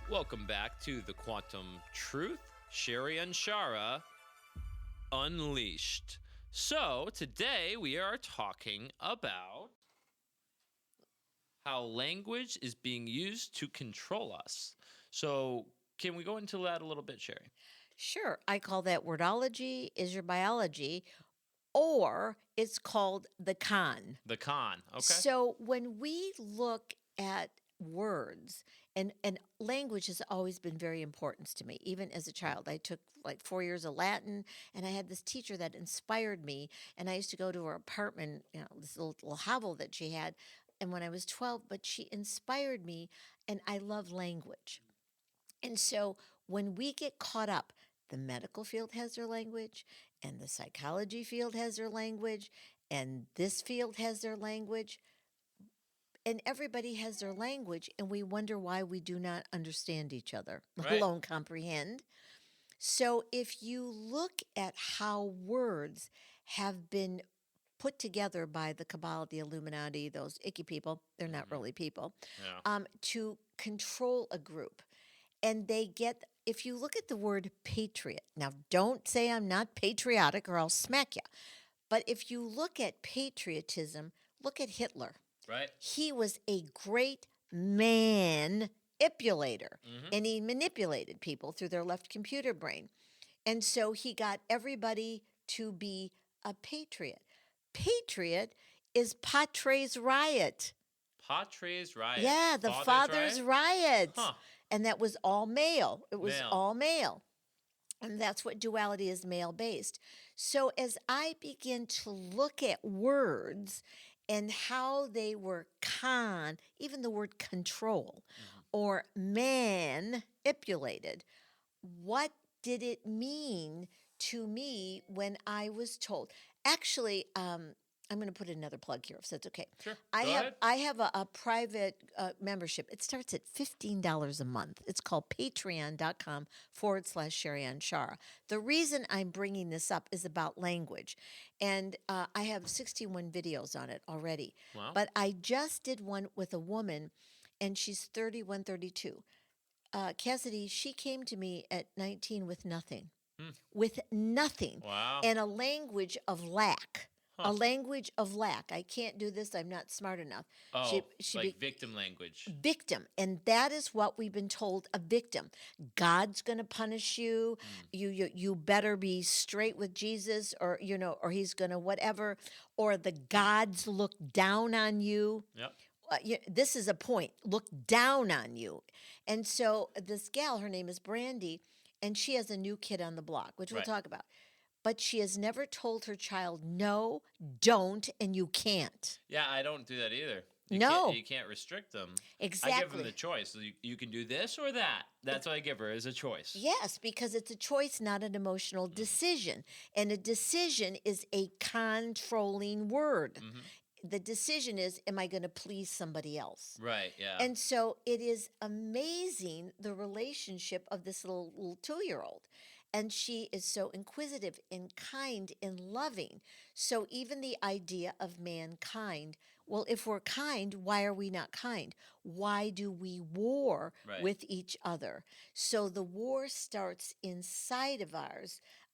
Welcome back to the Quantum Truth, Sherry Anshara Unleashed. So, today we are talking about how language is being used to control us. So, can we go into that a little bit, Sherry? Sure. I call that wordology is your biology, or it's called the con. The con. Okay. So when we look at words, and language has always been very important to me. Even as a child, I took like 4 years of Latin, and I had this teacher that inspired me. And I used to go to her apartment, this little hovel that she had. And when I was 12, but she inspired me, and I love language. And so when we get caught up, the medical field has their language, and the psychology field has their language, and this field has their language, and everybody has their language, and we wonder why we do not understand each other, let Right. alone comprehend. So if you look at how words have been put together by the Cabal, the Illuminati, those icky people, they're not Mhm. really people, Yeah. to control a group. And they get, if you look at the word patriot, now don't say I'm not patriotic or I'll smack you. But if you look at patriotism, look at Hitler. Right. He was a great manipulator, Mm-hmm. and he manipulated people through their left computer brain. And so he got everybody to be a patriot. Patriot is Patré's riot. Patré's riot. Yeah, the father's riot. Huh. And that was all male. It was Male. all male. And that's what duality is, male based. So as I begin to look at words and how they were even the word control Mhm. or manipulated, what did it mean to me when I was told? Actually, I'm going to put another plug here, if that's okay. Sure. I Go have ahead. I have a private membership. It starts at $15 a month. It's called Patreon.com/Sherry Anshara. The reason I'm bringing this up is about language, and I have 61 videos on it already. Wow. But I just did one with a woman, and she's 31, 32. Cassidy, she came to me at 19 with nothing, Hmm. with nothing, Wow. and a language of lack. Huh. A language of lack. I can't do this. I'm not smart enough. Oh, She like victim language. victim, and that is what we've been told. A victim. God's going to punish you. Mm. You better be straight with Jesus, or or he's going to whatever, or the gods look down on you. Yep. This is a point. Look down on you. And so this gal, her name is Brandy, and she has a new kid on the block, which we'll Right. talk about. But she has never told her child, no, don't, and you can't. Yeah, I don't do that either. No. You can't restrict them. Exactly. I give them the choice. So you can do this or that. That's what I give her, is a choice. Yes, because it's a choice, not an emotional decision. And a decision is a controlling word. Mm-hmm. The decision is, am I going to please somebody else? Right, yeah. And so it is amazing, the relationship of this little 2-year-old. And she is so inquisitive and kind and loving. So even the idea of mankind, well, if we're kind, why are we not kind? Why do we war Right. with each other? So the war starts inside of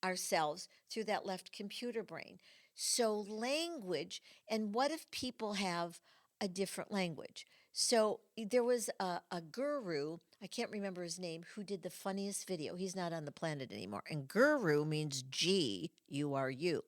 ourselves through that left computer brain. So language, and what if people have a different language? So there was a guru, I can't remember his name, who did the funniest video. He's not on the planet anymore. And guru means G-U-R-U.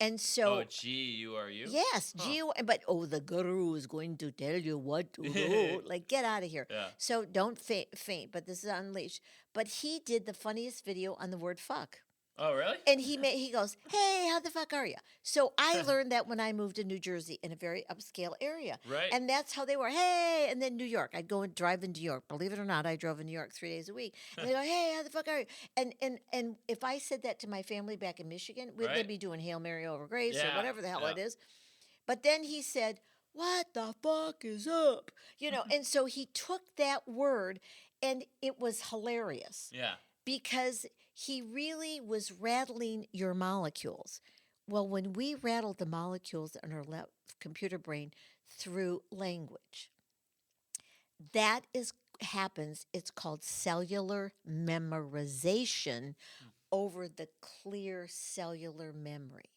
And so, G-U-R-U? yes, Huh. but the guru is going to tell you what to do. Like, get out of here. Yeah. So don't faint, but this is Unleashed. But he did the funniest video on the word fuck. Oh, really? And he goes, hey, how the fuck are you? So I learned that when I moved to New Jersey, in a very upscale area. Right. And that's how they were. Hey, and then New York. I'd go and drive in New York. Believe it or not, I drove in New York 3 days a week. And they go, hey, how the fuck are you? And if I said that to my family back in Michigan, they'd Right. be doing Hail Mary over Grace or Yeah, whatever the hell yeah. it is. But then he said, what the fuck is up? And so he took that word, and it was hilarious. Yeah. Because he really was rattling your molecules. Well, when we rattled the molecules in our left computer brain through language, that is happens, it's called cellular memorization over the clear cellular memory.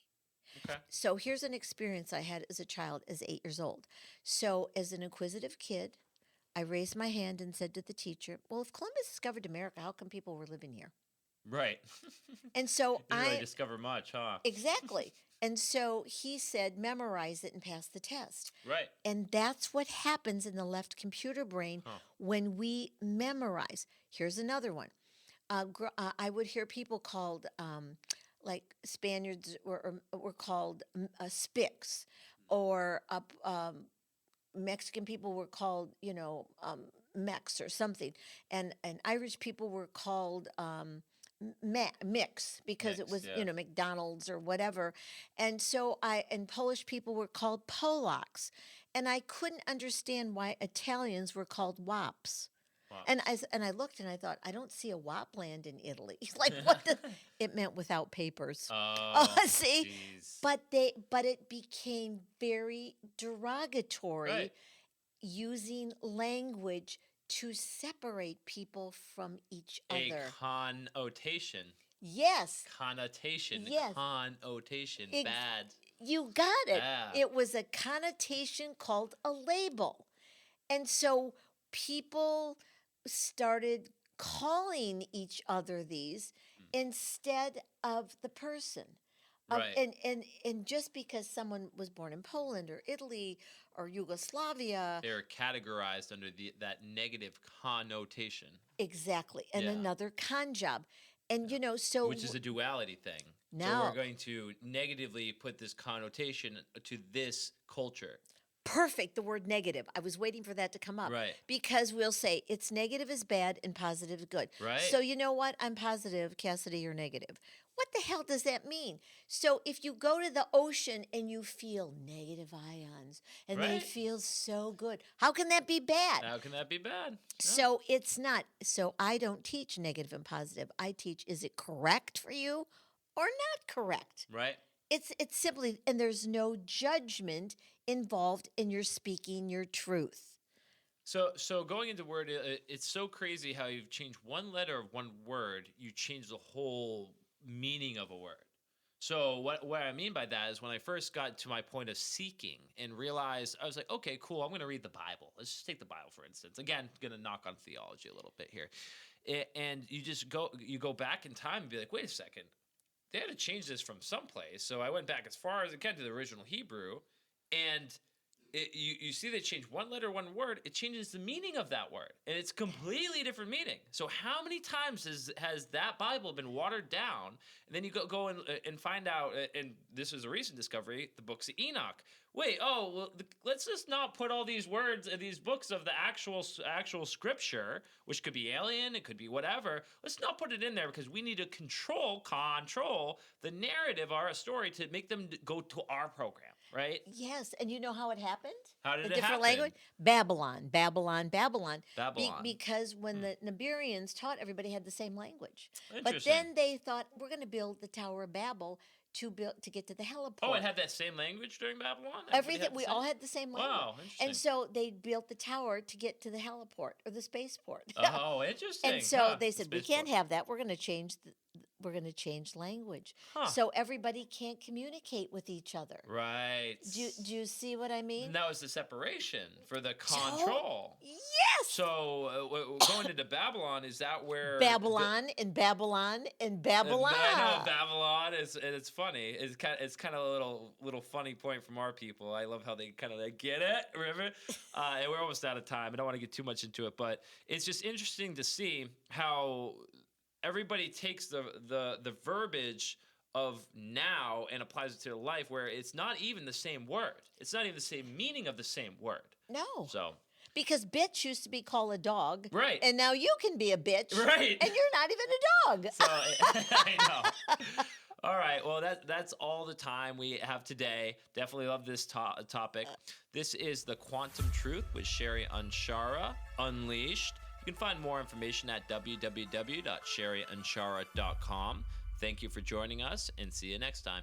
Okay. So here's an experience I had as a child, as 8 years old. So, as an inquisitive kid, I raised my hand and said to the teacher, "Well, if Columbus discovered America, how come people were living here?" Right. And so Didn't really discover much, huh? exactly. And so he said, memorize it and pass the test. Right. And that's what happens in the left computer brain Huh. when we memorize. Here's another one. I would hear people called, like Spaniards were called spics, or Mexican people were called, Mex or something, and Irish people were called mix because it Mix, was, yeah. McDonald's or whatever, and so and Polish people were called Polacks, and I couldn't understand why Italians were called wops. And Wops. I looked and I thought, I don't see a WAP land in Italy. Like what it meant without papers. Oh, Oh, see, jeez. but it became very derogatory Right. using language to separate people from each A other. connotation. Yes, Connotation. yes, Connotation. ex- Bad. you got it. Yeah. It was a connotation called a label. And so people started calling each other these instead of the person. Right. And just because someone was born in Poland or Italy or Yugoslavia, They're categorized under that negative connotation. exactly, and Yeah. another con job. And Yeah. so Which is a duality thing. So now, we're going to negatively put this connotation to this culture. perfect, the word negative. I was waiting for that to come up. Right. Because we'll say it's negative is bad and positive is good. Right. So you know what? I'm positive, Cassidy, you're negative. What the hell does that mean? So if you go to the ocean and you feel negative ions and they Right. feel so good, how can that be bad? How can that be bad? Yeah. So it's not. So I don't teach negative and positive. I teach, is it correct for you or not correct? Right. It's simply, and there's no judgment involved in your speaking your truth. So going into word, it's so crazy how you've changed one letter of one word, you change the whole meaning of a word. So what I mean by that is when I first got to my point of seeking and realized, I was like, okay, cool, I'm going to read the Bible. Let's just take the Bible for instance. Again, going to knock on theology a little bit here, and you go back in time and be like, wait a second, they had to change this from someplace. So I went back as far as I can to the original Hebrew, and you see they change one letter, one word, it changes the meaning of that word. And it's completely different meaning. So how many times has that Bible been watered down? And then you go and find out, and this is a recent discovery, the books of Enoch. Wait, let's just not put all these words in these books of the actual scripture, which could be alien, it could be whatever. Let's not put it in there because we need to control the narrative of our story to make them go to our program. Right? Yes, and you know how it happened? How did A it different happen? language? Babylon, Babylon, Babylon. Babylon. Because when the Nibirians taught, everybody had the same language. But Interesting. then they thought, we're going to build the Tower of Babel to get to the heliport. Oh, it had that same language during Babylon? Everything, we all had the same language. Wow, interesting. And so they built the tower to get to the heliport or the spaceport. Oh, interesting. And so Huh, they said, we can't spaceport. have that. We're going to change language. Huh. So everybody can't communicate with each other. Right. Do you see what I mean? And that was the separation for the control. Yes. So going into Babylon, is that where Babylon and Babylon and Babylon. I know Babylon is, and it's funny. It's kind of a little funny point from our people. I love how they kind of get it. Remember, and we're almost out of time. I don't want to get too much into it, but it's just interesting to see how everybody takes the verbiage of now and applies it to their life, where it's not even the same word. It's not even the same meaning of the same word. No. So. Because bitch used to be called a dog. Right. And now you can be a bitch. Right. And you're not even a dog. So I know. All right. Well, that's all the time we have today. Definitely love this topic. This is The Quantum Truth with Sherry Anshara, Unleashed. You can find more information at www.sherryanshara.com. Thank you for joining us, and see you next time.